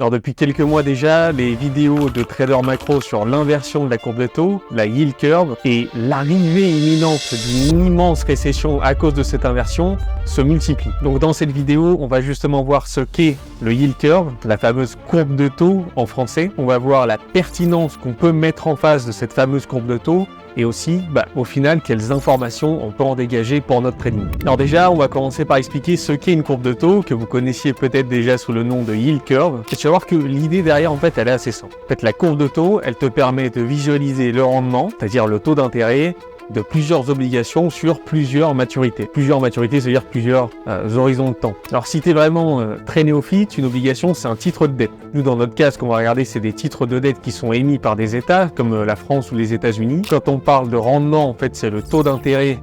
Alors depuis quelques mois déjà, les vidéos de traders macro sur l'inversion de la courbe de taux, la yield curve, et l'arrivée imminente d'une immense récession à cause de cette inversion se multiplient. Donc dans cette vidéo, on va justement voir ce qu'est le yield curve, la fameuse courbe de taux en français. On va voir la pertinence qu'on peut mettre en face de cette fameuse courbe de taux, et aussi, au final, quelles informations on peut en dégager pour notre trading. Alors déjà, on va commencer par expliquer ce qu'est une courbe de taux, que vous connaissiez peut-être déjà sous le nom de yield curve. Et tu vas voir que l'idée derrière, en fait, elle est assez simple. En fait, la courbe de taux, elle te permet de visualiser le rendement, c'est-à-dire le taux d'intérêt, de plusieurs obligations sur plusieurs maturités. Plusieurs maturités, c'est-à-dire plusieurs horizons de temps. Alors si tu es vraiment très néophyte, une obligation, c'est un titre de dette. Nous, dans notre cas, ce qu'on va regarder, c'est des titres de dette qui sont émis par des États, comme la France ou les États-Unis. Quand on parle de rendement, en fait, c'est le taux d'intérêt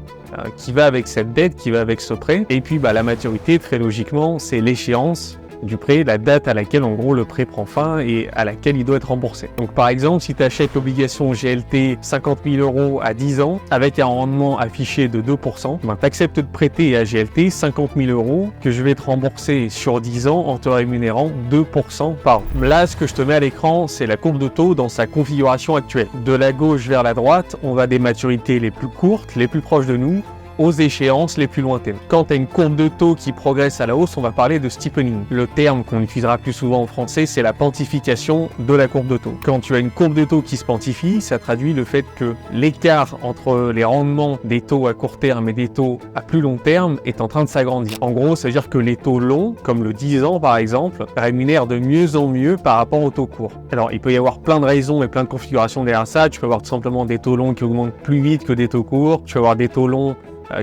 qui va avec cette dette, qui va avec ce prêt. Et puis, la maturité, très logiquement, c'est l'échéance du prêt, la date à laquelle en gros le prêt prend fin et à laquelle il doit être remboursé. Donc par exemple, si tu achètes l'obligation GLT 50 000 € à 10 ans avec un rendement affiché de 2%, tu acceptes de prêter à GLT 50 000 € que je vais te rembourser sur 10 ans en te rémunérant 2% par an. Là, ce que je te mets à l'écran, c'est la courbe de taux dans sa configuration actuelle. De la gauche vers la droite, on va des maturités les plus courtes, les plus proches de nous, aux échéances les plus lointaines. Quand tu as une courbe de taux qui progresse à la hausse, on va parler de steepening. Le terme qu'on utilisera plus souvent en français, c'est la pontification de la courbe de taux. Quand tu as une courbe de taux qui se pontifie, ça traduit le fait que l'écart entre les rendements des taux à court terme et des taux à plus long terme est en train de s'agrandir. En gros, ça veut dire que les taux longs, comme le 10 ans par exemple, rémunèrent de mieux en mieux par rapport aux taux courts. Alors, il peut y avoir plein de raisons et plein de configurations derrière ça. Tu peux avoir tout simplement des taux longs qui augmentent plus vite que des taux courts. Tu peux avoir des taux longs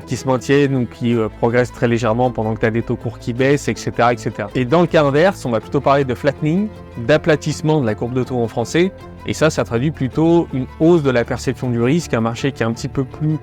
qui se maintiennent ou qui progressent très légèrement pendant que tu as des taux courts qui baissent, etc., etc. Et dans le cas inverse, on va plutôt parler de flattening, d'aplatissement de la courbe de taux en français, et ça traduit plutôt une hausse de la perception du risque, un marché qui est un petit peu plus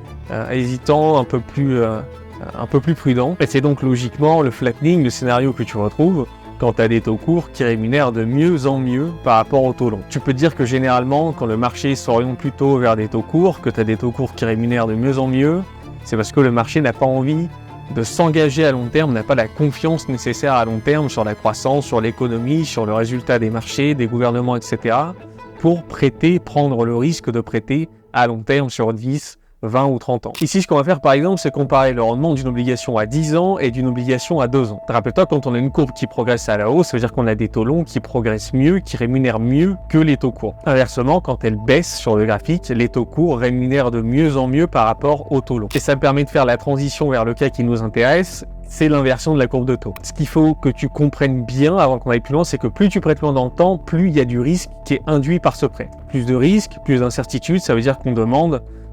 hésitant, un peu plus prudent. Et c'est donc logiquement le flattening, le scénario que tu retrouves quand tu as des taux courts qui rémunèrent de mieux en mieux par rapport aux taux longs. Tu peux te dire que généralement, quand le marché s'oriente plutôt vers des taux courts, que tu as des taux courts qui rémunèrent de mieux en mieux, c'est parce que le marché n'a pas envie de s'engager à long terme, n'a pas la confiance nécessaire à long terme sur la croissance, sur l'économie, sur le résultat des marchés, des gouvernements, etc. pour prendre le risque de prêter à long terme sur 10, 20 ou 30 ans. Ici, ce qu'on va faire par exemple, c'est comparer le rendement d'une obligation à 10 ans et d'une obligation à 2 ans. Rappelle-toi, quand on a une courbe qui progresse à la hausse, ça veut dire qu'on a des taux longs qui progressent mieux, qui rémunèrent mieux que les taux courts. Inversement, quand elle baisse sur le graphique, les taux courts rémunèrent de mieux en mieux par rapport aux taux longs. Et ça permet de faire la transition vers le cas qui nous intéresse, c'est l'inversion de la courbe de taux. Ce qu'il faut que tu comprennes bien avant qu'on aille plus loin, c'est que plus tu prêtes loin dans le temps, plus il y a du risque qui est induit par ce prêt. Plus de risques, plus d'incertitudes, ça veut dire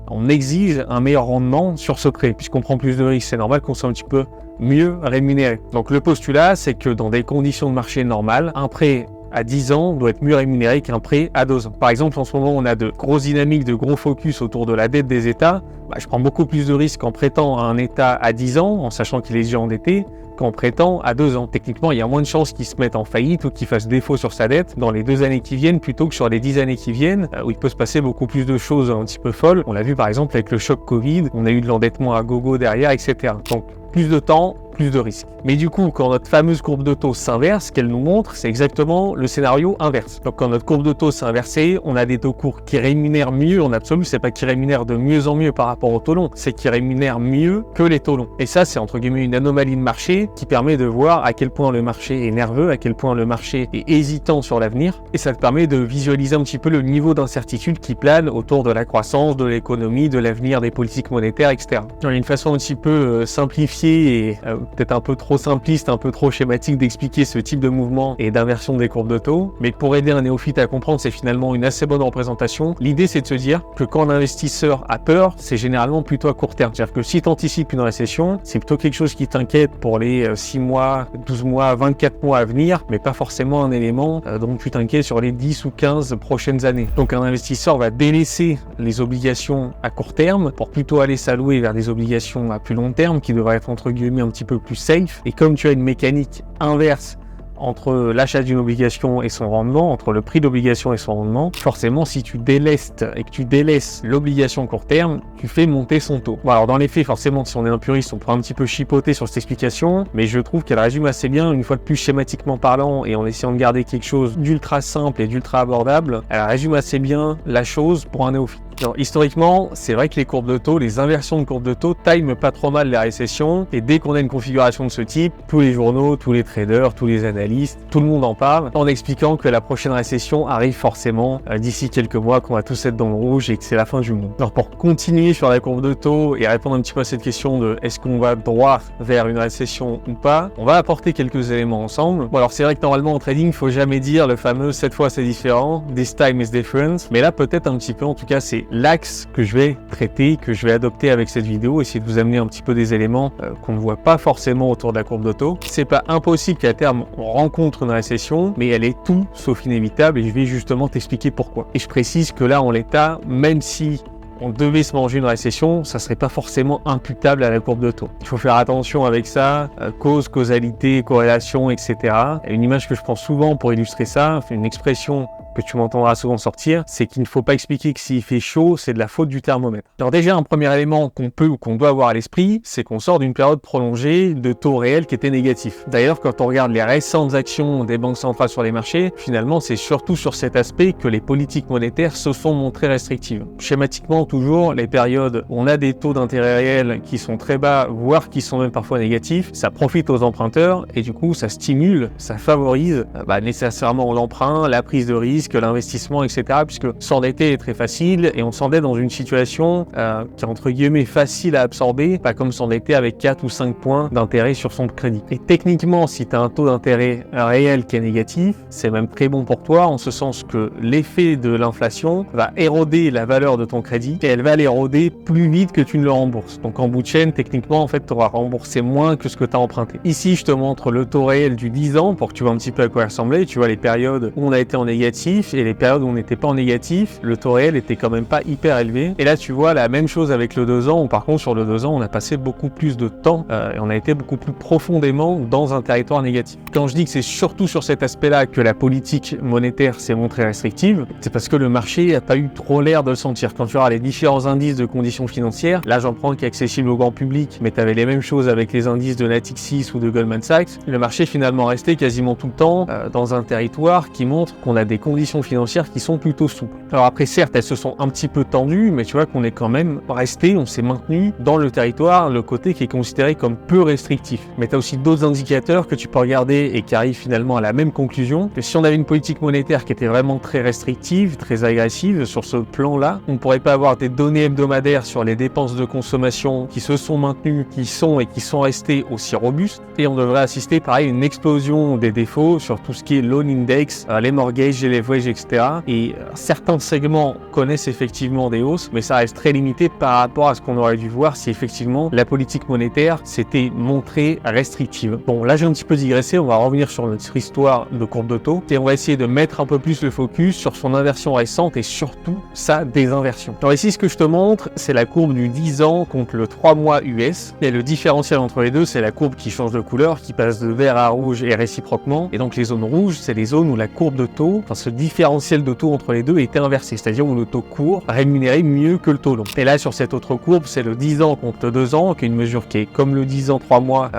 on exige un meilleur rendement sur ce prêt. Puisqu'on prend plus de risques, c'est normal qu'on soit un petit peu mieux rémunéré. Donc le postulat, c'est que dans des conditions de marché normales, un prêt à 10 ans doit être mieux rémunéré qu'un prêt à 2 ans. Par exemple, en ce moment, on a de grosses dynamiques, de gros focus autour de la dette des États. Je prends beaucoup plus de risques en prêtant à un État à 10 ans, en sachant qu'il est déjà endetté, qu'en prêtant à 2 ans. Techniquement, il y a moins de chances qu'il se mette en faillite ou qu'il fasse défaut sur sa dette dans les 2 années qui viennent plutôt que sur les 10 années qui viennent, où il peut se passer beaucoup plus de choses un petit peu folles. On l'a vu par exemple avec le choc Covid, on a eu de l'endettement à gogo derrière, etc. Donc plus de temps, plus de risques. Mais du coup, quand notre fameuse courbe de taux s'inverse, ce qu'elle nous montre, c'est exactement le scénario inverse. Donc quand notre courbe de taux s'est inversée, on a des taux courts qui rémunèrent mieux en absolu, c'est pas qui rémunèrent de mieux en mieux par rapport aux taux longs, c'est qui rémunèrent mieux que les taux longs. Et ça, c'est entre guillemets une anomalie de marché qui permet de voir à quel point le marché est nerveux, à quel point le marché est hésitant sur l'avenir, et ça te permet de visualiser un petit peu le niveau d'incertitude qui plane autour de la croissance, de l'économie, de l'avenir des politiques monétaires, etc. Il y a une façon un petit peu simplifiée et peut-être un peu trop simpliste, un peu trop schématique d'expliquer ce type de mouvement et d'inversion des courbes de taux. Mais pour aider un néophyte à comprendre, c'est finalement une assez bonne représentation. L'idée, c'est de se dire que quand un investisseur a peur, c'est généralement plutôt à court terme. C'est-à-dire que si tu anticipes une récession, c'est plutôt quelque chose qui t'inquiète pour les 6 mois, 12 mois, 24 mois à venir, mais pas forcément un élément dont tu t'inquiètes sur les 10 ou 15 prochaines années. Donc un investisseur va délaisser les obligations à court terme pour plutôt aller s'allouer vers des obligations à plus long terme qui devraient être entre guillemets un petit peu plus safe. Et comme tu as une mécanique inverse entre l'achat d'une obligation et son rendement, entre le prix d'obligation et son rendement, forcément, si tu délestes et que tu délaisses l'obligation court terme, tu fais monter son taux. Bon, alors dans les faits, forcément, si on est un puriste, on pourra un petit peu chipoter sur cette explication, mais je trouve qu'elle résume assez bien, une fois de plus schématiquement parlant, et en essayant de garder quelque chose d'ultra simple et d'ultra abordable, elle résume assez bien la chose pour un néophyte. Alors, historiquement, c'est vrai que les courbes de taux, les inversions de courbes de taux timent pas trop mal les récessions, et dès qu'on a une configuration de ce type, tous les journaux, tous les traders, tous les analystes, tout le monde en parle, en expliquant que la prochaine récession arrive forcément d'ici quelques mois, qu'on va tous être dans le rouge et que c'est la fin du monde. Alors pour continuer sur la courbe de taux et répondre un petit peu à cette question de est-ce qu'on va droit vers une récession ou pas, on va apporter quelques éléments ensemble. Bon alors c'est vrai que normalement en trading, il faut jamais dire le fameux cette fois c'est différent, this time is different, mais là peut-être un petit peu, en tout cas c'est l'axe que je vais traiter, que je vais adopter avec cette vidéo, essayer de vous amener un petit peu des éléments qu'on ne voit pas forcément autour de la courbe de taux. C'est pas impossible qu'à terme on rencontre une récession, mais elle est tout sauf inévitable et je vais justement t'expliquer pourquoi. Et je précise que là en l'état, même si on devait se manger une récession, ça serait pas forcément imputable à la courbe de taux. Il faut faire attention avec ça, cause, causalité, corrélation, etc. Et une image que je prends souvent pour illustrer ça, une expression que tu m'entendras souvent sortir, c'est qu'il ne faut pas expliquer que s'il fait chaud, c'est de la faute du thermomètre. Alors déjà, un premier élément qu'on peut ou qu'on doit avoir à l'esprit, c'est qu'on sort d'une période prolongée de taux réels qui étaient négatifs. D'ailleurs, quand on regarde les récentes actions des banques centrales sur les marchés, finalement, c'est surtout sur cet aspect que les politiques monétaires se sont montrées restrictives. Schématiquement, toujours, les périodes où on a des taux d'intérêt réels qui sont très bas, voire qui sont même parfois négatifs, ça profite aux emprunteurs et du coup, ça stimule, ça favorise nécessairement l'emprunt, la prise de risque, l'investissement, etc. Puisque s'endetter est très facile et on s'endette dans une situation qui est entre guillemets facile à absorber, pas comme s'endetter avec 4 ou 5 points d'intérêt sur son crédit. Et techniquement, si tu as un taux d'intérêt réel qui est négatif, c'est même très bon pour toi en ce sens que l'effet de l'inflation va éroder la valeur de ton crédit et elle va l'éroder plus vite que tu ne le rembourses. Donc en bout de chaîne, techniquement, en fait, tu auras remboursé moins que ce que tu as emprunté. Ici, je te montre le taux réel du 10 ans pour que tu vois un petit peu à quoi il ressemblait. Tu vois les périodes où on a été en négatif et les périodes où on n'était pas en négatif, le taux réel était quand même pas hyper élevé. Et là, tu vois la même chose avec le 2 ans, où par contre, sur le 2 ans, on a passé beaucoup plus de temps et on a été beaucoup plus profondément dans un territoire négatif. Quand je dis que c'est surtout sur cet aspect-là que la politique monétaire s'est montrée restrictive, c'est parce que le marché n'a pas eu trop l'air de le sentir. Quand tu auras les différents indices de conditions financières, là, j'en prends qui est accessible au grand public, mais tu avais les mêmes choses avec les indices de Natixis ou de Goldman Sachs, le marché finalement resté quasiment tout le temps dans un territoire qui montre qu'on a des conditions financières qui sont plutôt souples. Alors après, certes, elles se sont un petit peu tendues, mais tu vois qu'on est quand même resté, on s'est maintenu dans le territoire, le côté qui est considéré comme peu restrictif. Mais tu as aussi d'autres indicateurs que tu peux regarder et qui arrivent finalement à la même conclusion, que si on avait une politique monétaire qui était vraiment très restrictive, très agressive sur ce plan-là, on ne pourrait pas avoir des données hebdomadaires sur les dépenses de consommation qui se sont maintenues, qui sont restées aussi robustes, et on devrait assister pareil à une explosion des défauts sur tout ce qui est loan index, les mortgages et les leverage, etc. Et certains segments connaissent effectivement des hausses, mais ça reste très limité par rapport à ce qu'on aurait dû voir si effectivement la politique monétaire s'était montrée restrictive. Bon, là j'ai un petit peu digressé, on va revenir sur notre histoire de courbe de taux et on va essayer de mettre un peu plus le focus sur son inversion récente et surtout sa désinversion. Alors ici, ce que je te montre, c'est la courbe du 10 ans contre le 3 mois US. Et le différentiel entre les deux, c'est la courbe qui change de couleur, qui passe de vert à rouge et réciproquement. Et donc les zones rouges, c'est les zones où la courbe de taux, enfin ce différentiel de taux entre les deux était inversé, c'est-à-dire où le taux court rémunérait mieux que le taux long. Et là, sur cette autre courbe, c'est le 10 ans contre le 2 ans, qui est une mesure qui est comme le 10 ans 3 mois,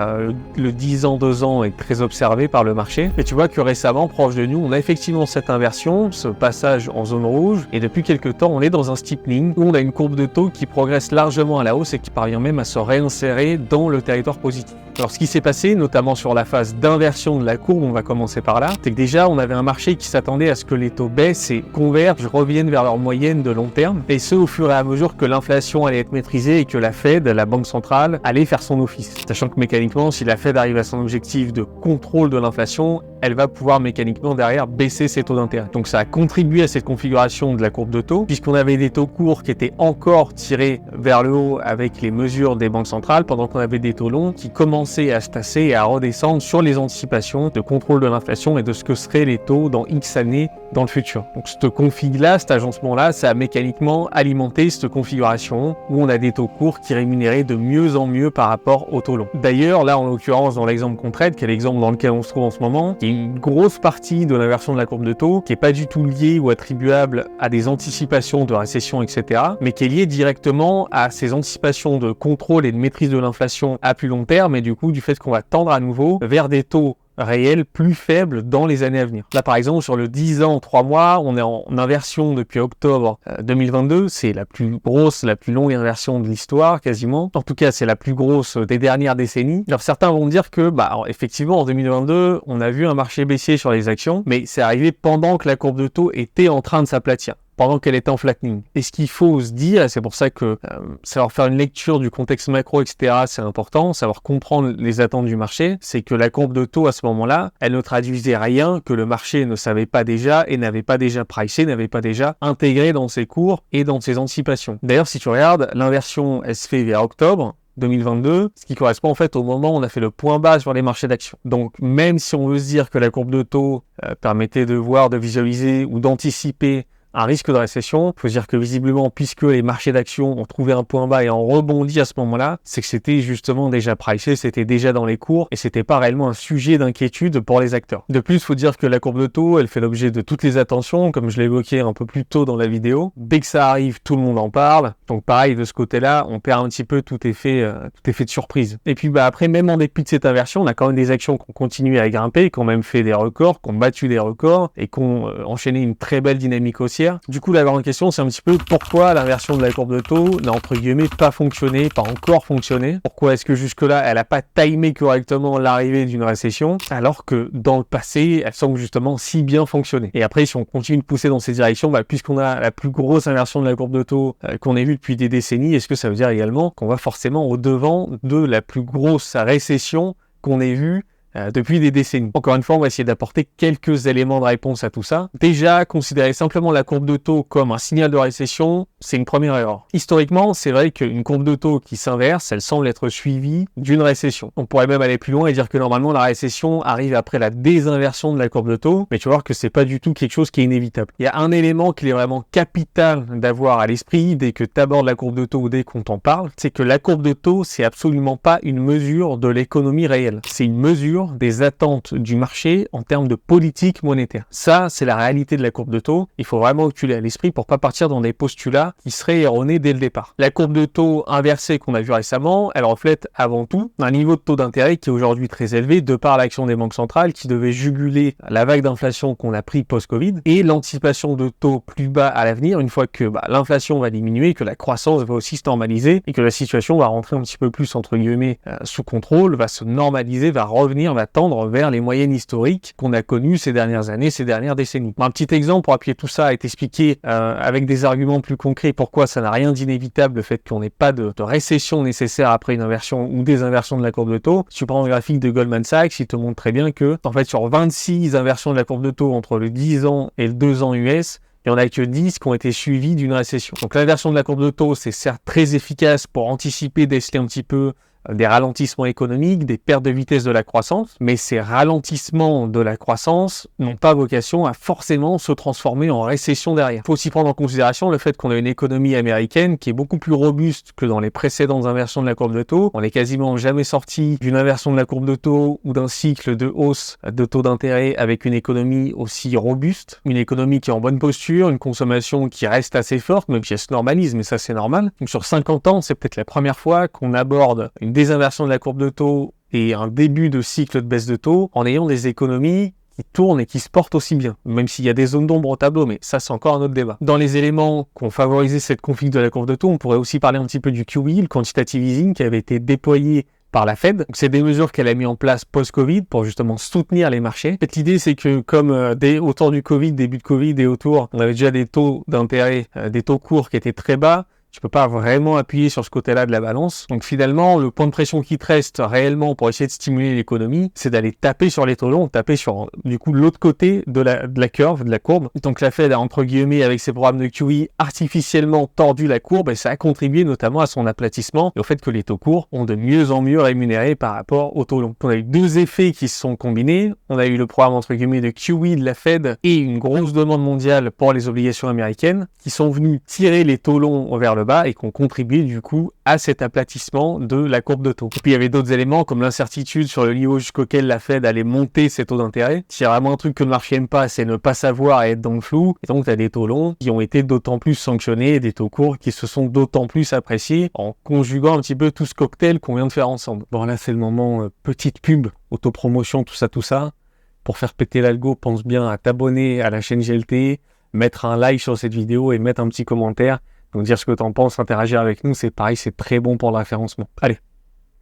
le 10 ans 2 ans est très observé par le marché. Et tu vois que récemment, proche de nous, on a effectivement cette inversion, ce passage en zone rouge, et depuis quelques temps, on est dans un steepening où on a une courbe de taux qui progresse largement à la hausse et qui parvient même à se réinsérer dans le territoire positif. Alors ce qui s'est passé, notamment sur la phase d'inversion de la courbe, on va commencer par là, c'est que déjà on avait un marché qui s'attendait à ce que les taux baissent et convergent, reviennent vers leur moyenne de long terme, et ce au fur et à mesure que l'inflation allait être maîtrisée et que la Fed, la banque centrale, allait faire son office. Sachant que mécaniquement, si la Fed arrive à son objectif de contrôle de l'inflation, elle va pouvoir mécaniquement derrière baisser ses taux d'intérêt. Donc ça a contribué à cette configuration de la courbe de taux, puisqu'on avait des taux courts qui étaient encore tirés vers le haut avec les mesures des banques centrales, pendant qu'on avait des taux longs qui commençaient à se tasser et à redescendre sur les anticipations de contrôle de l'inflation et de ce que seraient les taux dans X années dans le futur. Donc cette config-là, cet agencement-là, ça a mécaniquement alimenté cette configuration où on a des taux courts qui rémunéraient de mieux en mieux par rapport aux taux longs. D'ailleurs, là en l'occurrence dans l'exemple qu'on traite, qui est l'exemple dans lequel on se trouve en ce moment, qui y a une grosse partie de l'inversion de la courbe de taux qui est pas du tout liée ou attribuable à des anticipations de récession, etc., mais qui est liée directement à ces anticipations de contrôle et de maîtrise de l'inflation à plus long terme, et du coup du fait qu'on va tendre à nouveau vers des taux réels plus faibles dans les années à venir. Là, par exemple, sur le 10 ans, 3 mois, on est en inversion depuis octobre 2022. C'est la plus grosse, la plus longue inversion de l'histoire, quasiment. En tout cas, c'est la plus grosse des dernières décennies. Alors, certains vont dire que, alors, effectivement, en 2022, on a vu un marché baissier sur les actions, mais c'est arrivé pendant que la courbe de taux était en train de s'aplatir, pendant qu'elle était en flattening. Et ce qu'il faut se dire, et c'est pour ça que savoir faire une lecture du contexte macro, etc., c'est important, savoir comprendre les attentes du marché, c'est que la courbe de taux, à ce moment-là, elle ne traduisait rien que le marché ne savait pas déjà et n'avait pas déjà pricé, n'avait pas déjà intégré dans ses cours et dans ses anticipations. D'ailleurs, si tu regardes, l'inversion, elle se fait vers octobre 2022, ce qui correspond en fait au moment où on a fait le point bas sur les marchés d'actions. Donc même si on veut se dire que la courbe de taux permettait de voir, de visualiser ou d'anticiper un risque de récession, il faut dire que visiblement, puisque les marchés d'actions ont trouvé un point bas et ont rebondi à ce moment-là, c'est que c'était justement déjà pricé, c'était déjà dans les cours et c'était pas réellement un sujet d'inquiétude pour les acteurs. De plus, il faut dire que la courbe de taux, elle fait l'objet de toutes les attentions, comme je l'ai évoqué un peu plus tôt dans la vidéo. Dès que ça arrive, tout le monde en parle. Donc pareil, de ce côté-là, on perd un petit peu tout effet de surprise. Et puis après, même en dépit de cette inversion, on a quand même des actions qui ont continué à grimper, qui ont même fait des records, qui ont battu des records et qui ont enchaîné une très belle dynamique haussière. Du coup, la grande question, c'est un petit peu pourquoi l'inversion de la courbe de taux n'a entre guillemets pas fonctionné, pas encore fonctionné. Pourquoi est-ce que jusque-là, elle n'a pas timé correctement l'arrivée d'une récession, alors que dans le passé, elle semble justement si bien fonctionner. Et après, si on continue de pousser dans ces directions, puisqu'on a la plus grosse inversion de la courbe de taux qu'on ait vue depuis des décennies, est-ce que ça veut dire également qu'on va forcément au-devant de la plus grosse récession qu'on ait vue depuis des décennies? Encore une fois, on va essayer d'apporter quelques éléments de réponse à tout ça. Déjà, considérer simplement la courbe de taux comme un signal de récession, c'est une première erreur. Historiquement, c'est vrai qu'une courbe de taux qui s'inverse, elle semble être suivie d'une récession. On pourrait même aller plus loin et dire que normalement, la récession arrive après la désinversion de la courbe de taux, mais tu vas voir que c'est pas du tout quelque chose qui est inévitable. Il y a un élément qui est vraiment capital d'avoir à l'esprit dès que tu abordes la courbe de taux ou dès qu'on t'en parle, c'est que la courbe de taux, c'est absolument pas une mesure de l'économie réelle. C'est une mesure des attentes du marché en termes de politique monétaire. Ça, c'est la réalité de la courbe de taux. Il faut vraiment que tu l'aies à l'esprit pour pas partir dans des postulats qui seraient erronés dès le départ. La courbe de taux inversée qu'on a vue récemment, elle reflète avant tout un niveau de taux d'intérêt qui est aujourd'hui très élevé de par l'action des banques centrales qui devait juguler la vague d'inflation qu'on a pris post-Covid et l'anticipation de taux plus bas à l'avenir une fois que l'inflation va diminuer, que la croissance va aussi se normaliser et que la situation va rentrer un petit peu plus entre guillemets sous contrôle, va se normaliser, va revenir, va tendre vers les moyennes historiques qu'on a connues ces dernières années, ces dernières décennies. Un petit exemple pour appuyer tout ça et t'expliquer avec des arguments plus concrets pourquoi ça n'a rien d'inévitable le fait qu'on n'ait pas de récession nécessaire après une inversion ou des inversions de la courbe de taux. Si tu prends le graphique de Goldman Sachs, il te montre très bien que en fait sur 26 inversions de la courbe de taux entre le 10 ans et le 2 ans US, il n'y en a que 10 qui ont été suivies d'une récession. Donc l'inversion de la courbe de taux, c'est certes très efficace pour anticiper, déceler un petit peu des ralentissements économiques, des pertes de vitesse de la croissance, mais ces ralentissements de la croissance n'ont pas vocation à forcément se transformer en récession derrière. Il faut aussi prendre en considération le fait qu'on a une économie américaine qui est beaucoup plus robuste que dans les précédentes inversions de la courbe de taux. On n'est quasiment jamais sorti d'une inversion de la courbe de taux ou d'un cycle de hausse de taux d'intérêt avec une économie aussi robuste, une économie qui est en bonne posture, une consommation qui reste assez forte, même si elle se normalise, mais ça c'est normal. Donc sur 50 ans, c'est peut-être la première fois qu'on aborde une désinversion de la courbe de taux et un début de cycle de baisse de taux en ayant des économies qui tournent et qui se portent aussi bien, même s'il y a des zones d'ombre au tableau, mais ça c'est encore un autre débat. Dans les éléments qui ont favorisé cette config de la courbe de taux, on pourrait aussi parler un petit peu du QE, le quantitative easing, qui avait été déployé par la Fed. Donc, c'est des mesures qu'elle a mis en place post-Covid pour justement soutenir les marchés. En fait, l'idée, c'est que comme autour du Covid, début de Covid et autour, on avait déjà des taux d'intérêt, des taux courts qui étaient très bas, tu peux pas vraiment appuyer sur ce côté-là de la balance. Donc finalement, le point de pression qui te reste réellement pour essayer de stimuler l'économie, c'est d'aller taper sur les taux longs, taper sur du coup l'autre côté de la curve, de la courbe. Donc la Fed a entre guillemets avec ses programmes de QE artificiellement tordu la courbe et ça a contribué notamment à son aplatissement et au fait que les taux courts ont de mieux en mieux rémunéré par rapport aux taux longs. On a eu deux effets qui se sont combinés. On a eu le programme entre guillemets de QE de la Fed et une grosse demande mondiale pour les obligations américaines qui sont venus tirer les taux longs vers le bas et qui ont contribué du coup à cet aplatissement de la courbe de taux. Et puis il y avait d'autres éléments comme l'incertitude sur le niveau jusqu'auquel la Fed allait monter ses taux d'intérêt. S'il y a vraiment un truc que le marché aime pas, c'est ne pas savoir et être dans le flou. Et donc tu as des taux longs qui ont été d'autant plus sanctionnés et des taux courts qui se sont d'autant plus appréciés en conjuguant un petit peu tout ce cocktail qu'on vient de faire ensemble. Bon là c'est le moment petite pub, autopromotion, tout ça. Pour faire péter l'algo, pense bien à t'abonner à la chaîne GLT, mettre un like sur cette vidéo et mettre un petit commentaire. Donc dire ce que t'en penses, interagir avec nous, c'est pareil, c'est très bon pour le référencement. Allez,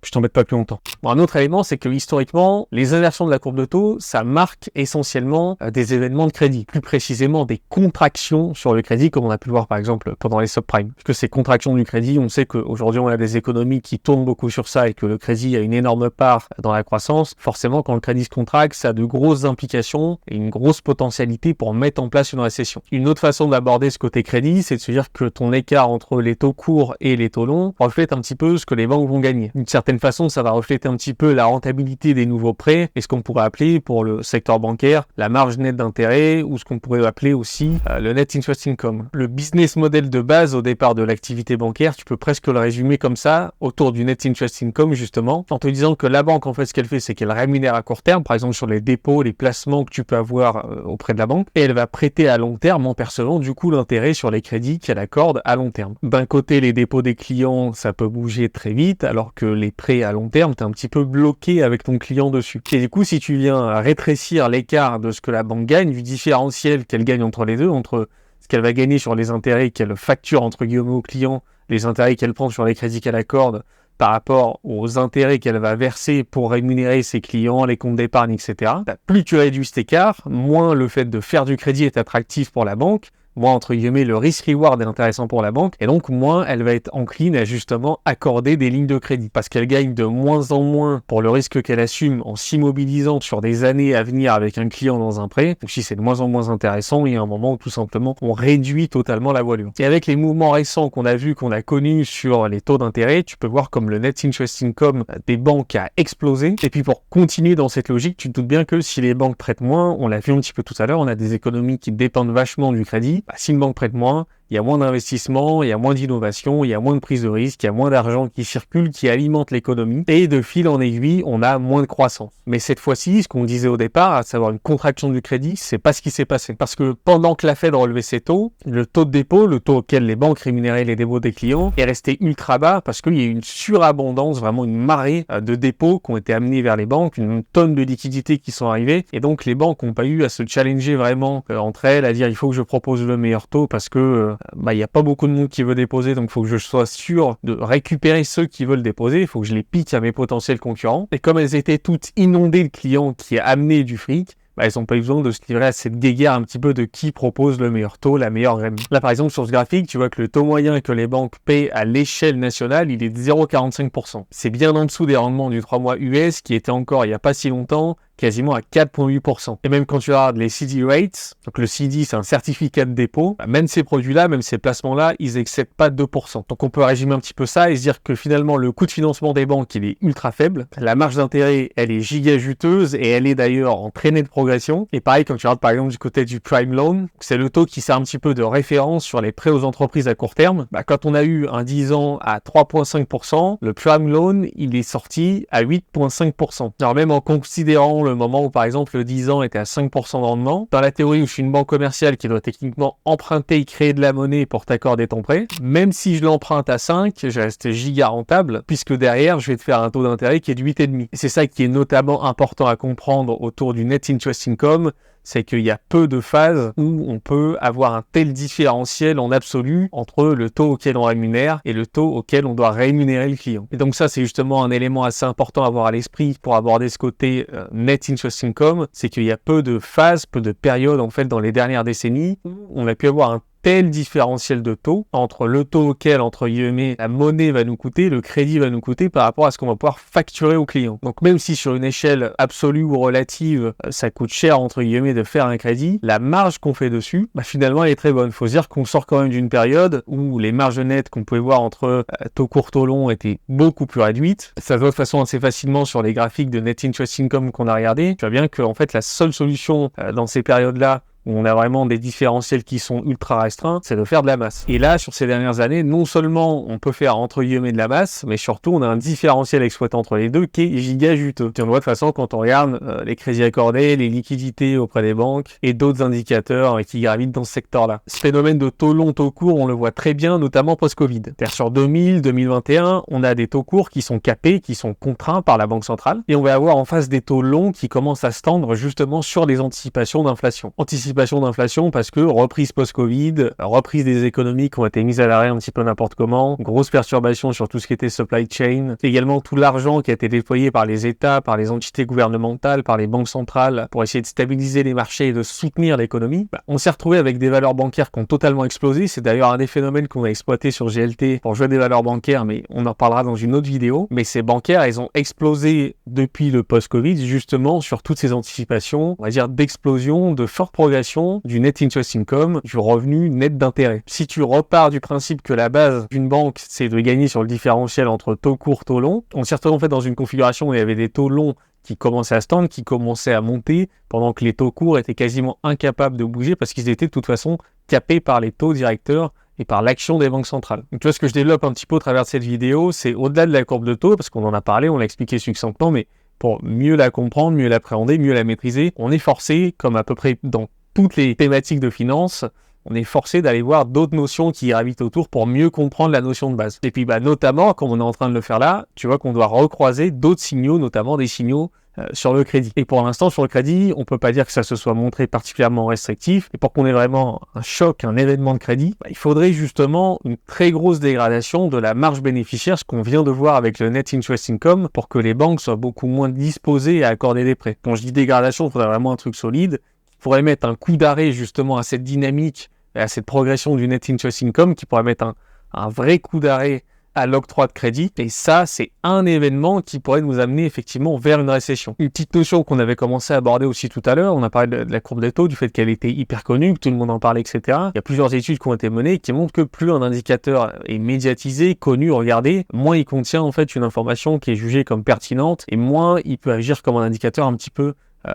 je t'embête pas plus longtemps. Bon, un autre élément, c'est que historiquement, les inversions de la courbe de taux, ça marque essentiellement des événements de crédit. Plus précisément, des contractions sur le crédit, comme on a pu le voir par exemple pendant les subprimes. Parce que ces contractions du crédit, on sait qu'aujourd'hui on a des économies qui tournent beaucoup sur ça et que le crédit a une énorme part dans la croissance. Forcément, quand le crédit se contracte, ça a de grosses implications et une grosse potentialité pour mettre en place une récession. Une autre façon d'aborder ce côté crédit, c'est de se dire que ton écart entre les taux courts et les taux longs reflète un petit peu ce que les banques vont gagner. D'une certaine façon, ça va refléter un petit peu la rentabilité des nouveaux prêts et ce qu'on pourrait appeler pour le secteur bancaire la marge nette d'intérêt ou ce qu'on pourrait appeler aussi le net interest income. Le business model de base au départ de l'activité bancaire, tu peux presque le résumer comme ça, autour du net interest income justement, en te disant que la banque en fait ce qu'elle fait c'est qu'elle rémunère à court terme, par exemple sur les dépôts, les placements que tu peux avoir auprès de la banque, et elle va prêter à long terme en percevant du coup l'intérêt sur les crédits qu'elle accorde à long terme. D'un côté les dépôts des clients ça peut bouger très vite alors que les prêts à long terme, tu es un petit peu bloqué avec ton client dessus. Et du coup, si tu viens rétrécir l'écart de ce que la banque gagne, du différentiel qu'elle gagne entre les deux, entre ce qu'elle va gagner sur les intérêts qu'elle facture entre guillemets aux clients, les intérêts qu'elle prend sur les crédits qu'elle accorde, par rapport aux intérêts qu'elle va verser pour rémunérer ses clients, les comptes d'épargne, etc. Plus tu réduis cet écart, moins le fait de faire du crédit est attractif pour la banque, moins, entre guillemets, le risk-reward est intéressant pour la banque, et donc moins elle va être encline à justement accorder des lignes de crédit, parce qu'elle gagne de moins en moins pour le risque qu'elle assume en s'immobilisant sur des années à venir avec un client dans un prêt. Donc si c'est de moins en moins intéressant, il y a un moment où tout simplement on réduit totalement la voilure. Et avec les mouvements récents qu'on a connus sur les taux d'intérêt, tu peux voir comme le net interest income des banques a explosé. Et puis pour continuer dans cette logique, tu te doutes bien que si les banques prêtent moins, on l'a vu un petit peu tout à l'heure, on a des économies qui dépendent vachement du crédit. Si une banque prête moins, il y a moins d'investissement, il y a moins d'innovation, il y a moins de prise de risque, il y a moins d'argent qui circule, qui alimente l'économie. Et de fil en aiguille, on a moins de croissance. Mais cette fois-ci, ce qu'on disait au départ, à savoir une contraction du crédit, c'est pas ce qui s'est passé. Parce que pendant que la Fed relevait ses taux, le taux de dépôt, le taux auquel les banques rémunéraient les dépôts des clients, est resté ultra bas parce qu'il y a eu une surabondance, vraiment une marée de dépôts qui ont été amenés vers les banques, une tonne de liquidités qui sont arrivées. Et donc les banques n'ont pas eu à se challenger vraiment entre elles, à dire il faut que je propose le meilleur taux parce que il n'y a pas beaucoup de monde qui veut déposer, donc il faut que je sois sûr de récupérer ceux qui veulent déposer, il faut que je les pique à mes potentiels concurrents. Et comme elles étaient toutes inondées de clients qui amenaient du fric, elles n'ont pas eu besoin de se livrer à cette guéguerre un petit peu de qui propose le meilleur taux, la meilleure REM. Là par exemple sur ce graphique, tu vois que le taux moyen que les banques paient à l'échelle nationale, il est de 0,45%. C'est bien en dessous des rendements du 3 mois US qui était encore il n'y a pas si longtemps quasiment à 4,8%. Et même quand tu regardes les CD rates, donc le CD c'est un certificat de dépôt, même ces produits-là, même ces placements-là, ils excèdent pas 2%. Donc on peut résumer un petit peu ça et se dire que finalement le coût de financement des banques il est ultra faible, la marge d'intérêt elle est giga juteuse et elle est d'ailleurs en très nette progression. Et pareil quand tu regardes par exemple du côté du prime loan, c'est le taux qui sert un petit peu de référence sur les prêts aux entreprises à court terme. Quand on a eu un 10 ans à 3,5%, le prime loan il est sorti à 8,5%. Alors même en considérant le moment où par exemple le 10 ans était à 5% de rendement, dans la théorie où je suis une banque commerciale qui doit techniquement emprunter et créer de la monnaie pour t'accorder ton prêt, même si je l'emprunte à 5, je reste giga rentable puisque derrière je vais te faire un taux d'intérêt qui est de 8,5. Et c'est ça qui est notamment important à comprendre autour du net interest income, c'est qu'il y a peu de phases où on peut avoir un tel différentiel en absolu entre le taux auquel on rémunère et le taux auquel on doit rémunérer le client. Et donc ça, c'est justement un élément assez important à avoir à l'esprit pour aborder ce côté net interest income, c'est qu'il y a peu de phases, peu de périodes en fait dans les dernières décennies où on a pu avoir un tel différentiel de taux entre le taux auquel, entre guillemets, la monnaie va nous coûter, le crédit va nous coûter par rapport à ce qu'on va pouvoir facturer au client. Donc même si sur une échelle absolue ou relative, ça coûte cher, entre guillemets, de faire un crédit, la marge qu'on fait dessus, finalement, elle est très bonne. Faut se dire qu'on sort quand même d'une période où les marges nettes qu'on pouvait voir entre taux court, taux long étaient beaucoup plus réduites. Ça se voit de façon assez facilement sur les graphiques de net interest income qu'on a regardé. Tu vois bien que, en fait, la seule solution dans ces périodes-là où on a vraiment des différentiels qui sont ultra restreints, c'est de faire de la masse. Et là, sur ces dernières années, non seulement on peut faire entre guillemets de la masse, mais surtout on a un différentiel exploitant entre les deux qui est giga juteux. On voit de toute façon quand on regarde les crédits accordés, les liquidités auprès des banques et d'autres indicateurs qui gravitent dans ce secteur-là. Ce phénomène de taux long, taux court, on le voit très bien, notamment post-Covid. C'est-à-dire sur 2000, 2021, on a des taux courts qui sont capés, qui sont contraints par la Banque centrale, et on va avoir en face des taux longs qui commencent à se tendre justement sur des anticipations d'inflation. Anticipation d'inflation parce que reprise post-Covid, reprise des économies qui ont été mises à l'arrêt un petit peu n'importe comment, grosse perturbation sur tout ce qui était supply chain, également tout l'argent qui a été déployé par les États, par les entités gouvernementales, par les banques centrales pour essayer de stabiliser les marchés et de soutenir l'économie. On s'est retrouvé avec des valeurs bancaires qui ont totalement explosé. C'est d'ailleurs un des phénomènes qu'on a exploité sur GLT pour jouer des valeurs bancaires, mais on en parlera dans une autre vidéo. Mais ces bancaires, elles ont explosé depuis le post-Covid, justement sur toutes ces anticipations, on va dire d'explosion, de forte progression du net interest income, du revenu net d'intérêt. Si tu repars du principe que la base d'une banque, c'est de gagner sur le différentiel entre taux court, taux long, on s'est retrouvé en fait dans une configuration où il y avait des taux longs qui commençaient à se tendre, qui commençaient à monter, pendant que les taux courts étaient quasiment incapables de bouger parce qu'ils étaient de toute façon capés par les taux directeurs et par l'action des banques centrales. Donc tu vois, ce que je développe un petit peu au travers de cette vidéo, c'est au-delà de la courbe de taux, parce qu'on en a parlé, on l'a expliqué succinctement, mais pour mieux la comprendre, mieux l'appréhender, mieux la maîtriser, on est forcé, comme à peu près dans toutes les thématiques de finance, on est forcé d'aller voir d'autres notions qui gravitent autour pour mieux comprendre la notion de base. Et puis notamment, comme on est en train de le faire là, tu vois qu'on doit recroiser d'autres signaux, notamment des signaux sur le crédit. Et pour l'instant, sur le crédit, on peut pas dire que ça se soit montré particulièrement restrictif. Et pour qu'on ait vraiment un choc, un événement de crédit, il faudrait justement une très grosse dégradation de la marge bénéficiaire, ce qu'on vient de voir avec le net interest income, pour que les banques soient beaucoup moins disposées à accorder des prêts. Quand je dis dégradation, il faudrait vraiment un truc solide, qui pourrait mettre un coup d'arrêt justement à cette dynamique et à cette progression du net interest income, qui pourrait mettre un vrai coup d'arrêt à l'octroi de crédit. Et ça, c'est un événement qui pourrait nous amener effectivement vers une récession. Une petite notion qu'on avait commencé à aborder aussi tout à l'heure, on a parlé de la courbe des taux, du fait qu'elle était hyper connue, que tout le monde en parlait, etc. Il y a plusieurs études qui ont été menées qui montrent que plus un indicateur est médiatisé, connu, regardé, moins il contient en fait une information qui est jugée comme pertinente et moins il peut agir comme un indicateur un petit peu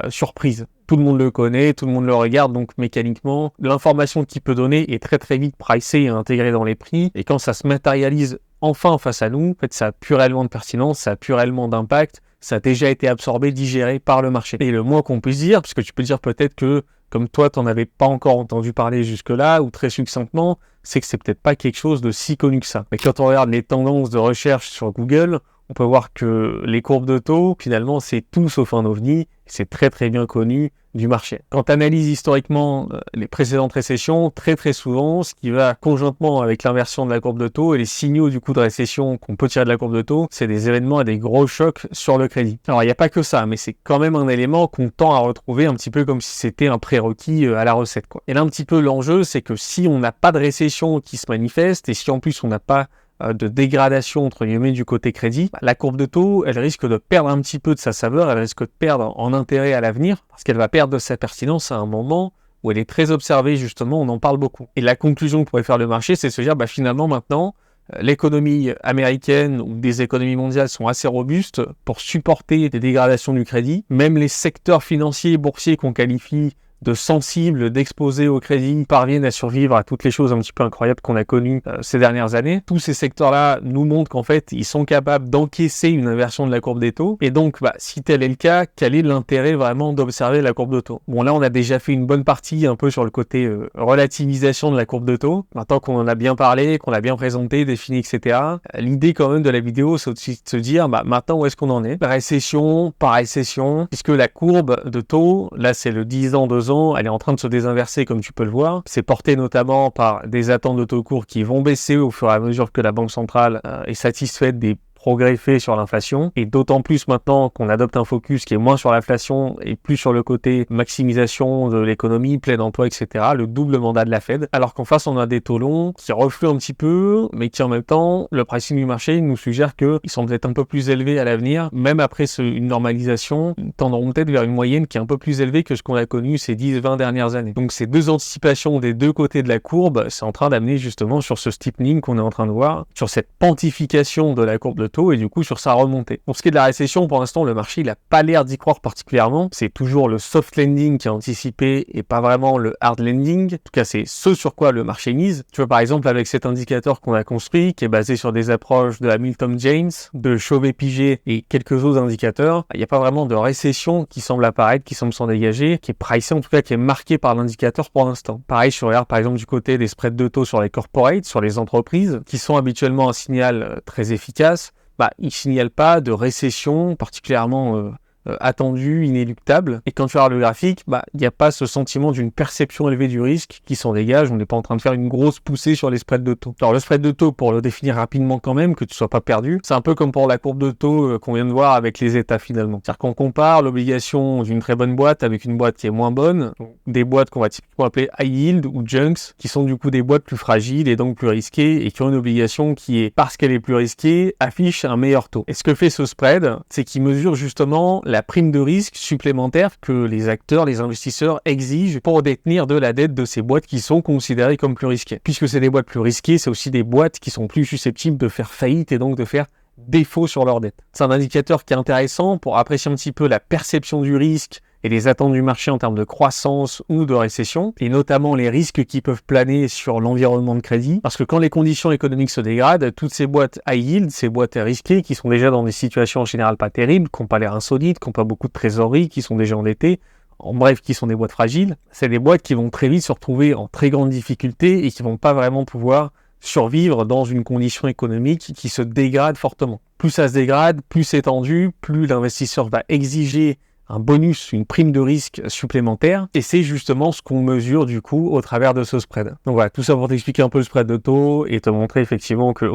surprise. Tout le monde le connaît, tout le monde le regarde, donc mécaniquement, l'information qu'il peut donner est très très vite pricée et intégrée dans les prix, et quand ça se matérialise enfin face à nous, en fait, ça a plus réellement de pertinence, ça a plus réellement d'impact, ça a déjà été absorbé, digéré par le marché. Et le moins qu'on puisse dire, parce que tu peux dire peut-être que, comme toi, t'en avais pas encore entendu parler jusque-là, ou très succinctement, c'est que c'est peut-être pas quelque chose de si connu que ça. Mais quand on regarde les tendances de recherche sur Google, on peut voir que les courbes de taux, finalement, c'est tout sauf un ovni, c'est très très bien connu du marché. Quand tu analyses historiquement les précédentes récessions, très très souvent, ce qui va conjointement avec l'inversion de la courbe de taux et les signaux du coup de récession qu'on peut tirer de la courbe de taux, c'est des événements et des gros chocs sur le crédit. Alors il n'y a pas que ça, mais c'est quand même un élément qu'on tend à retrouver un petit peu comme si c'était un prérequis à la recette, quoi. Et là un petit peu l'enjeu, c'est que si on n'a pas de récession qui se manifeste et si en plus on n'a pas de dégradation entre guillemets du côté crédit, la courbe de taux, elle risque de perdre un petit peu de sa saveur, elle risque de perdre en intérêt à l'avenir, parce qu'elle va perdre de sa pertinence à un moment où elle est très observée, justement, on en parle beaucoup. Et la conclusion que pourrait faire le marché, c'est de se dire, finalement, maintenant, l'économie américaine ou des économies mondiales sont assez robustes pour supporter des dégradations du crédit. Même les secteurs financiers et boursiers qu'on qualifie de sensibles, d'exposés au crédit, parviennent à survivre à toutes les choses un petit peu incroyables qu'on a connues ces dernières années. Tous ces secteurs-là nous montrent qu'en fait, ils sont capables d'encaisser une inversion de la courbe des taux. Et donc, si tel est le cas, quel est l'intérêt vraiment d'observer la courbe de taux? Bon, là, on a déjà fait une bonne partie un peu sur le côté relativisation de la courbe de taux. Maintenant qu'on en a bien parlé, qu'on l'a bien présenté, défini, etc. L'idée quand même de la vidéo, c'est aussi de se dire, maintenant, où est-ce qu'on en est? Récession, pas récession, puisque la courbe de taux, là, c'est le 10 ans, 2 ans, elle est en train de se désinverser comme tu peux le voir. C'est porté notamment par des attentes de taux courts qui vont baisser au fur et à mesure que la Banque centrale est satisfaite des progrès faits sur l'inflation, et d'autant plus maintenant qu'on adopte un focus qui est moins sur l'inflation et plus sur le côté maximisation de l'économie, plein emploi, etc., le double mandat de la Fed, alors qu'en face on a des taux longs qui refluent un petit peu, mais qui en même temps, le pricing du marché nous suggère qu'ils sont peut-être un peu plus élevés à l'avenir, même après une normalisation, ils tendront peut-être vers une moyenne qui est un peu plus élevée que ce qu'on a connu ces 10-20 dernières années. Donc ces deux anticipations des deux côtés de la courbe, c'est en train d'amener justement sur ce steepening qu'on est en train de voir, sur cette pontification de la courbe de taux et du coup sur sa remontée. Pour ce qui est de la récession, pour l'instant, le marché il a pas l'air d'y croire particulièrement. C'est toujours le soft landing qui est anticipé et pas vraiment le hard landing. En tout cas, c'est ce sur quoi le marché mise. Tu vois, par exemple, avec cet indicateur qu'on a construit, qui est basé sur des approches de Hamilton James, de Chauvet-Piguet et quelques autres indicateurs, il n'y a pas vraiment de récession qui semble apparaître, qui semble s'en dégager, qui est pricé, en tout cas qui est marqué par l'indicateur pour l'instant. Pareil, je regarde par exemple du côté des spreads de taux sur les corporates, sur les entreprises, qui sont habituellement un signal très efficace. Ils ne signalent pas de récession particulièrement attendu, inéluctable. Et quand tu regardes le graphique, il n'y a pas ce sentiment d'une perception élevée du risque qui s'en dégage. On n'est pas en train de faire une grosse poussée sur les spreads de taux. Alors le spread de taux, pour le définir rapidement quand même, que tu sois pas perdu, c'est un peu comme pour la courbe de taux qu'on vient de voir avec les états finalement. C'est-à-dire qu'on compare l'obligation d'une très bonne boîte avec une boîte qui est moins bonne, donc des boîtes qu'on va typiquement appeler high yield ou junks, qui sont du coup des boîtes plus fragiles et donc plus risquées et qui ont une obligation qui est, parce qu'elle est plus risquée, affiche un meilleur taux. Et ce que fait ce spread, c'est qu'il mesure justement la prime de risque supplémentaire que les acteurs, les investisseurs exigent pour détenir de la dette de ces boîtes qui sont considérées comme plus risquées. Puisque c'est des boîtes plus risquées, c'est aussi des boîtes qui sont plus susceptibles de faire faillite et donc de faire défaut sur leur dette. C'est un indicateur qui est intéressant pour apprécier un petit peu la perception du risque et les attentes du marché en termes de croissance ou de récession, et notamment les risques qui peuvent planer sur l'environnement de crédit, parce que quand les conditions économiques se dégradent, toutes ces boîtes high yield, ces boîtes risquées, qui sont déjà dans des situations en général pas terribles, qui n'ont pas l'air insolites, qui n'ont pas beaucoup de trésorerie, qui sont déjà endettées, en bref, qui sont des boîtes fragiles, c'est des boîtes qui vont très vite se retrouver en très grande difficulté et qui vont pas vraiment pouvoir survivre dans une condition économique qui se dégrade fortement. Plus ça se dégrade, plus c'est tendu, plus l'investisseur va exiger un bonus, une prime de risque supplémentaire, et c'est justement ce qu'on mesure du coup au travers de ce spread. Donc voilà, tout ça pour t'expliquer un peu le spread de taux et te montrer effectivement que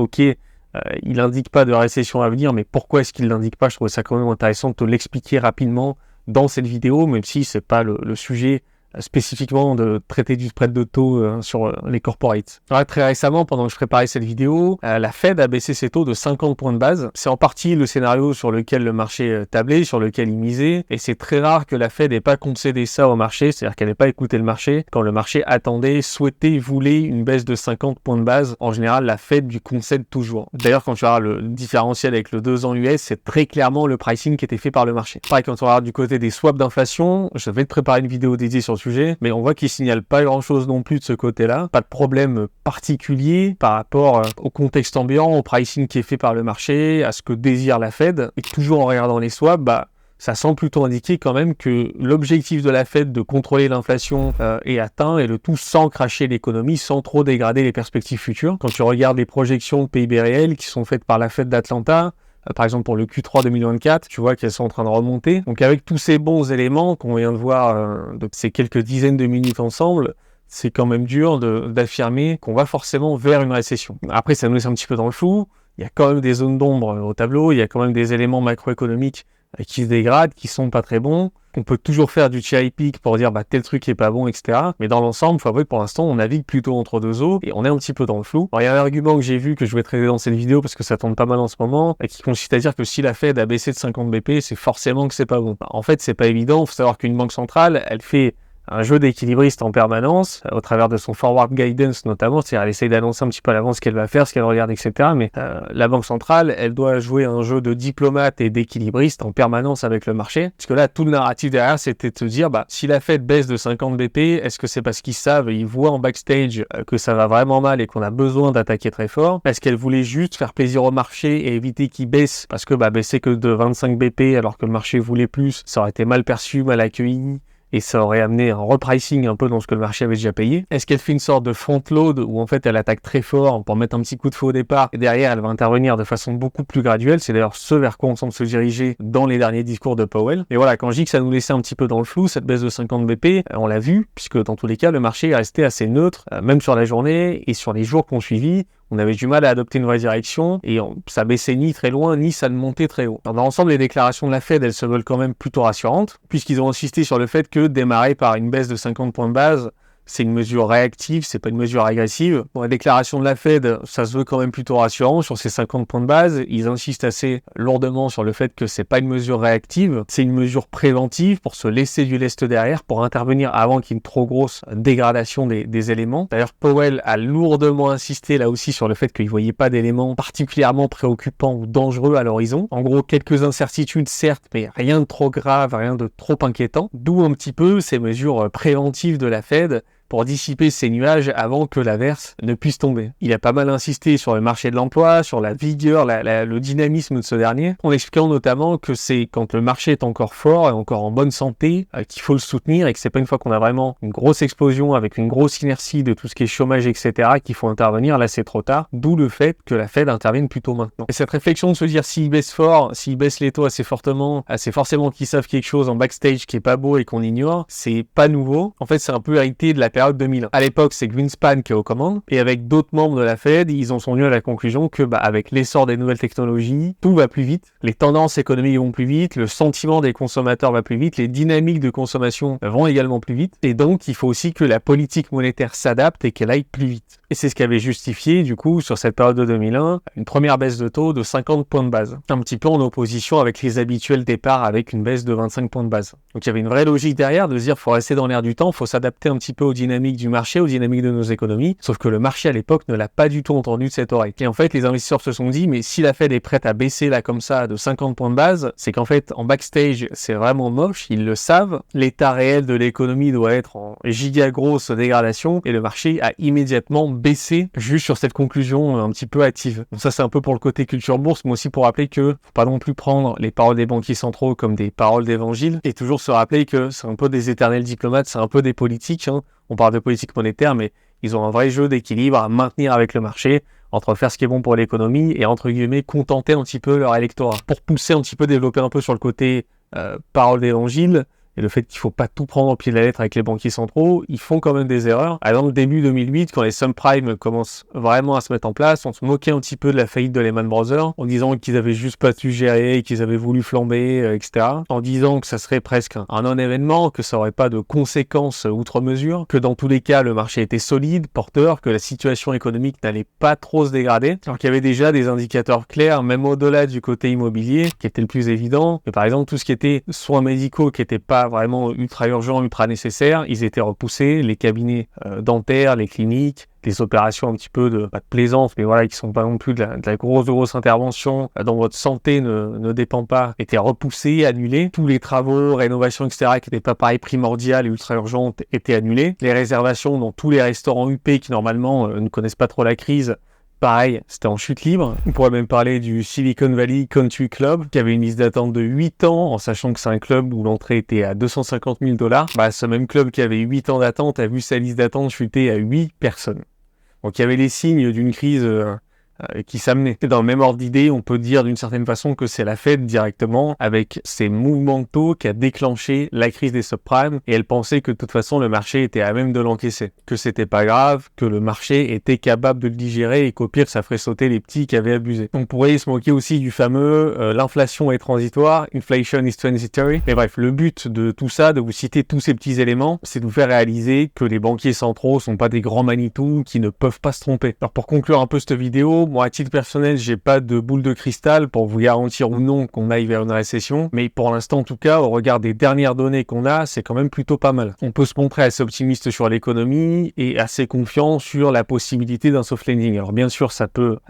il n'indique pas de récession à venir, mais pourquoi est-ce qu'il l'indique pas? Je trouvais ça quand même intéressant de te l'expliquer rapidement dans cette vidéo, même si c'est pas le sujet spécifiquement de traiter du spread de taux sur les corporates. Alors, très récemment, pendant que je préparais cette vidéo, la Fed a baissé ses taux de 50 points de base. C'est en partie le scénario sur lequel le marché tablait, sur lequel il misait, et c'est très rare que la Fed n'ait pas concédé ça au marché, c'est-à-dire qu'elle n'ait pas écouté le marché. Quand le marché attendait, souhaitait, voulait une baisse de 50 points de base, en général, la Fed lui concède toujours. D'ailleurs, quand tu regardes le différentiel avec le 2 ans US, c'est très clairement le pricing qui était fait par le marché. Pareil, quand on regarde du côté des swaps d'inflation, je vais te préparer une vidéo dédiée sur le sujet, mais on voit qu'il signale pas grand-chose non plus de ce côté-là. Pas de problème particulier par rapport au contexte ambiant, au pricing qui est fait par le marché, à ce que désire la Fed. Et toujours en regardant les swaps, ça semble plutôt indiquer quand même que l'objectif de la Fed de contrôler l'inflation est atteint, et le tout sans cracher l'économie, sans trop dégrader les perspectives futures. Quand tu regardes les projections de PIB réel qui sont faites par la Fed d'Atlanta, par exemple pour le Q3 2024, tu vois qu'elles sont en train de remonter. Donc avec tous ces bons éléments qu'on vient de voir de ces quelques dizaines de minutes ensemble, c'est quand même dur d'affirmer qu'on va forcément vers une récession. Après, ça nous laisse un petit peu dans le flou. Il y a quand même des zones d'ombre au tableau, il y a quand même des éléments macroéconomiques qui se dégradent, qui sont pas très bons. On peut toujours faire du cherry pick pour dire tel truc est pas bon, etc. Mais dans l'ensemble, il faut avouer que pour l'instant, on navigue plutôt entre deux eaux et on est un petit peu dans le flou. Alors il y a un argument que j'ai vu que je vais traiter dans cette vidéo parce que ça tourne pas mal en ce moment, et qui consiste à dire que si la Fed a baissé de 50 BP, c'est forcément que c'est pas bon. En fait, c'est pas évident. Il faut savoir qu'une banque centrale, elle fait un jeu d'équilibriste en permanence, au travers de son forward guidance notamment, c'est-à-dire elle essaye d'annoncer un petit peu à l'avance ce qu'elle va faire, ce qu'elle regarde, etc. Mais la banque centrale, elle doit jouer un jeu de diplomate et d'équilibriste en permanence avec le marché. Parce que là, tout le narratif derrière, c'était de se dire, si la Fed baisse de 50 BP, est-ce que c'est parce qu'ils savent, ils voient en backstage que ça va vraiment mal et qu'on a besoin d'attaquer très fort? Est-ce qu'elle voulait juste faire plaisir au marché et éviter qu'il baisse? Parce que baisser que de 25 BP alors que le marché voulait plus, ça aurait été mal perçu, mal accueilli, et ça aurait amené un repricing un peu dans ce que le marché avait déjà payé. Est-ce qu'elle fait une sorte de front load où en fait elle attaque très fort pour mettre un petit coup de feu au départ et derrière elle va intervenir de façon beaucoup plus graduelle? C'est d'ailleurs ce vers quoi on semble se diriger dans les derniers discours de Powell. Et voilà, quand je dis que ça nous laissait un petit peu dans le flou, cette baisse de 50 BP, on l'a vu, puisque dans tous les cas le marché est resté assez neutre, même sur la journée et sur les jours qu'on suivit. On avait du mal à adopter une vraie direction et ça baissait ni très loin, ni ça ne montait très haut. Alors, dans l'ensemble, les déclarations de la Fed, elles se veulent quand même plutôt rassurantes, puisqu'ils ont insisté sur le fait que démarrer par une baisse de 50 points de base, c'est une mesure réactive, c'est pas une mesure agressive. Bon, la déclaration de la Fed, ça se veut quand même plutôt rassurant sur ces 50 points de base. Ils insistent assez lourdement sur le fait que c'est pas une mesure réactive, c'est une mesure préventive pour se laisser du lest derrière, pour intervenir avant qu'il y ait une trop grosse dégradation des éléments. D'ailleurs, Powell a lourdement insisté là aussi sur le fait qu'il voyait pas d'éléments particulièrement préoccupants ou dangereux à l'horizon. En gros, quelques incertitudes certes, mais rien de trop grave, rien de trop inquiétant. D'où un petit peu ces mesures préventives de la Fed pour dissiper ces nuages avant que l'averse ne puisse tomber. Il a pas mal insisté sur le marché de l'emploi, sur la vigueur, le dynamisme de ce dernier, en expliquant notamment que c'est quand le marché est encore fort et encore en bonne santé qu'il faut le soutenir et que c'est pas une fois qu'on a vraiment une grosse explosion avec une grosse inertie de tout ce qui est chômage, etc. qu'il faut intervenir. Là, c'est trop tard. D'où le fait que la Fed intervienne plutôt maintenant. Et cette réflexion de se dire s'ils baissent fort, s'ils baissent les taux assez fortement, c'est forcément qu'ils savent quelque chose en backstage qui est pas beau et qu'on ignore. C'est pas nouveau. En fait, c'est un peu hérité de la période 2001. À l'époque, c'est Greenspan qui est aux commandes, et avec d'autres membres de la Fed, ils en sont venus à la conclusion que, avec l'essor des nouvelles technologies, tout va plus vite, les tendances économiques vont plus vite, le sentiment des consommateurs va plus vite, les dynamiques de consommation vont également plus vite, et donc il faut aussi que la politique monétaire s'adapte et qu'elle aille plus vite. Et c'est ce qui avait justifié, du coup, sur cette période de 2001, une première baisse de taux de 50 points de base. Un petit peu en opposition avec les habituels départs avec une baisse de 25 points de base. Donc il y avait une vraie logique derrière de se dire faut rester dans l'air du temps, faut s'adapter un petit peu aux dynamiques du marché, aux dynamiques de nos économies, sauf que le marché à l'époque ne l'a pas du tout entendu de cette oreille. Et en fait, les investisseurs se sont dit, mais si la Fed est prête à baisser là comme ça de 50 points de base, c'est qu'en fait, en backstage, c'est vraiment moche, ils le savent, l'état réel de l'économie doit être en giga grosse dégradation, et le marché a immédiatement baissé juste sur cette conclusion un petit peu hâtive. Donc ça, c'est un peu pour le côté culture bourse, mais aussi pour rappeler que faut pas non plus prendre les paroles des banquiers centraux comme des paroles d'évangile, et toujours se rappeler que c'est un peu des éternels diplomates, c'est un peu des politiques, hein. On parle de politique monétaire, mais ils ont un vrai jeu d'équilibre à maintenir avec le marché, entre faire ce qui est bon pour l'économie et, entre guillemets, contenter un petit peu leur électorat. Pour pousser un petit peu, développer un peu sur le côté parole d'évangile, et le fait qu'il faut pas tout prendre au pied de la lettre avec les banquiers centraux, ils font quand même des erreurs. Dans le début 2008, quand les subprimes commencent vraiment à se mettre en place, on se moquait un petit peu de la faillite de Lehman Brothers, en disant qu'ils avaient juste pas su gérer, qu'ils avaient voulu flamber, etc. En disant que ça serait presque un non-événement, que ça aurait pas de conséquences outre mesure, que dans tous les cas, le marché était solide, porteur, que la situation économique n'allait pas trop se dégrader. Alors qu'il y avait déjà des indicateurs clairs, même au-delà du côté immobilier, qui était le plus évident. Mais par exemple, tout ce qui était soins médicaux, qui n'était pas vraiment ultra urgent, ultra nécessaire, ils étaient repoussés, les cabinets dentaires, les cliniques, des opérations un petit peu de, pas de plaisance, mais voilà, qui sont pas non plus de la grosse intervention dont votre santé ne dépend pas, étaient repoussées, annulées. Tous les travaux, rénovations, etc., qui n'étaient pas pareil primordiales et ultra urgentes, étaient annulés. Les réservations dans tous les restaurants UP qui normalement ne connaissent pas trop la crise, pareil, c'était en chute libre. On pourrait même parler du Silicon Valley Country Club, qui avait une liste d'attente de 8 ans, en sachant que c'est un club où l'entrée était à $250 000. Ce même club qui avait 8 ans d'attente a vu sa liste d'attente chuter à 8 personnes. Donc il y avait les signes d'une crise qui s'amenait. Dans le même ordre d'idée, on peut dire d'une certaine façon que c'est la Fed directement, avec ses mouvements de taux, qui a déclenché la crise des subprimes, et elle pensait que de toute façon le marché était à même de l'encaisser, que c'était pas grave, que le marché était capable de le digérer et qu'au pire ça ferait sauter les petits qui avaient abusé. On pourrait se moquer aussi du fameux l'inflation est transitoire, inflation is transitory. Mais bref, le but de tout ça, de vous citer tous ces petits éléments, c'est de vous faire réaliser que les banquiers centraux sont pas des grands Manitou qui ne peuvent pas se tromper. Alors pour conclure un peu cette vidéo, moi, à titre personnel, j'ai pas de boule de cristal pour vous garantir ou non qu'on aille vers une récession, mais pour l'instant, en tout cas, au regard des dernières données qu'on a, c'est quand même plutôt pas mal. On peut se montrer assez optimiste sur l'économie et assez confiant sur la possibilité d'un soft landing. Alors bien sûr, ça peut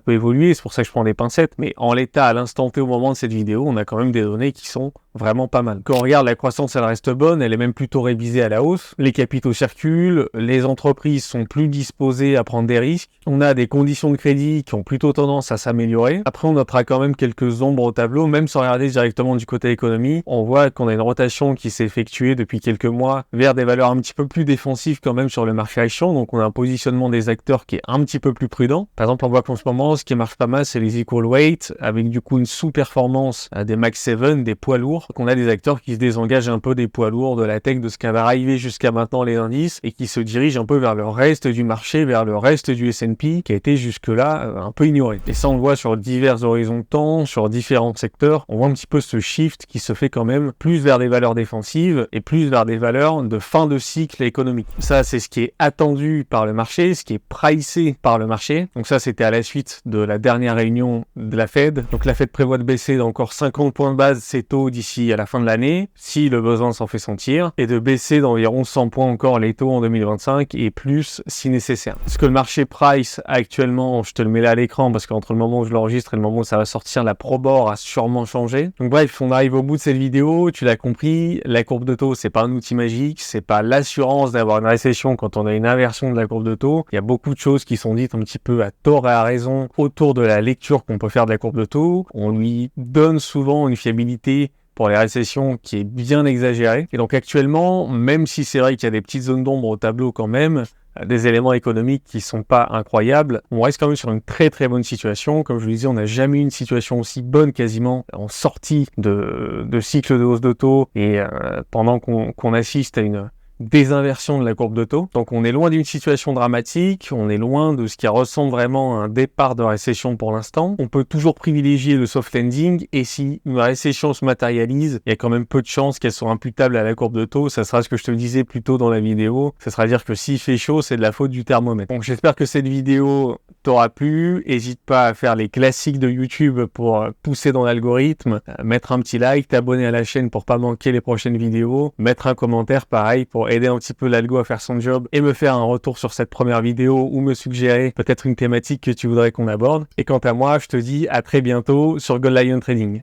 évoluer, c'est pour ça que je prends des pincettes, mais en l'état, à l'instant T, au moment de cette vidéo, on a quand même des données qui sont vraiment pas mal. Quand on regarde la croissance, elle reste bonne, elle est même plutôt révisée à la hausse. Les capitaux circulent, les entreprises sont plus disposées à prendre des risques. On a des conditions de crédit qui ont plutôt tendance à s'améliorer. Après, on notera quand même quelques ombres au tableau, même sans regarder directement du côté économie. On voit qu'on a une rotation qui s'est effectuée depuis quelques mois vers des valeurs un petit peu plus défensives quand même sur le marché action. Donc on a un positionnement des acteurs qui est un petit peu plus prudent. Par exemple, on voit qu'en ce moment, ce qui marche pas mal, c'est les equal weight, avec du coup une sous-performance des Max 7, des poids lourds. Donc on a des acteurs qui se désengagent un peu des poids lourds, de la tech, de ce qui va arriver jusqu'à maintenant les indices, et qui se dirigent un peu vers le reste du marché, vers le reste du S&P, qui a été jusque-là a un peu ignoré. Et ça, on le voit sur divers horizons de temps, sur différents secteurs. On voit un petit peu ce shift qui se fait quand même plus vers des valeurs défensives et plus vers des valeurs de fin de cycle économique. Ça, c'est ce qui est attendu par le marché, ce qui est pricé par le marché. Donc ça, c'était à la suite de la dernière réunion de la Fed. Donc la Fed prévoit de baisser d'encore 50 points de base ses taux d'ici à la fin de l'année, si le besoin s'en fait sentir, et de baisser d'environ 100 points encore les taux en 2025 et plus si nécessaire. Ce que le marché price actuellement, je te le mets là à l'écran parce qu'entre le moment où je l'enregistre et le moment où ça va sortir, la Probor a sûrement changé. Donc bref, on arrive au bout de cette vidéo, tu l'as compris, la courbe de taux, c'est pas un outil magique, c'est pas l'assurance d'avoir une récession quand on a une inversion de la courbe de taux. Il y a beaucoup de choses qui sont dites un petit peu à tort et à raison autour de la lecture qu'on peut faire de la courbe de taux. On lui donne souvent une fiabilité pour les récessions qui est bien exagérée. Et donc actuellement, même si c'est vrai qu'il y a des petites zones d'ombre au tableau quand même, des éléments économiques qui sont pas incroyables, on reste quand même sur une très très bonne situation. Comme je vous le disais, on n'a jamais eu une situation aussi bonne quasiment en sortie de cycle de hausse de taux et pendant qu'on assiste à une désinversion de la courbe de taux. Donc on est loin d'une situation dramatique, on est loin de ce qui ressemble vraiment à un départ de récession pour l'instant. On peut toujours privilégier le soft landing et si une récession se matérialise, il y a quand même peu de chances qu'elle soit imputable à la courbe de taux. Ça sera ce que je te disais plus tôt dans la vidéo. Ça sera dire que s'il fait chaud, c'est de la faute du thermomètre. Donc j'espère que cette vidéo t'aura plu. N'hésite pas à faire les classiques de YouTube pour pousser dans l'algorithme, mettre un petit like, t'abonner à la chaîne pour pas manquer les prochaines vidéos, mettre un commentaire pareil pour aider un petit peu l'algo à faire son job et me faire un retour sur cette première vidéo ou me suggérer peut-être une thématique que tu voudrais qu'on aborde. Et quant à moi, je te dis à très bientôt sur Gold Lion Trading.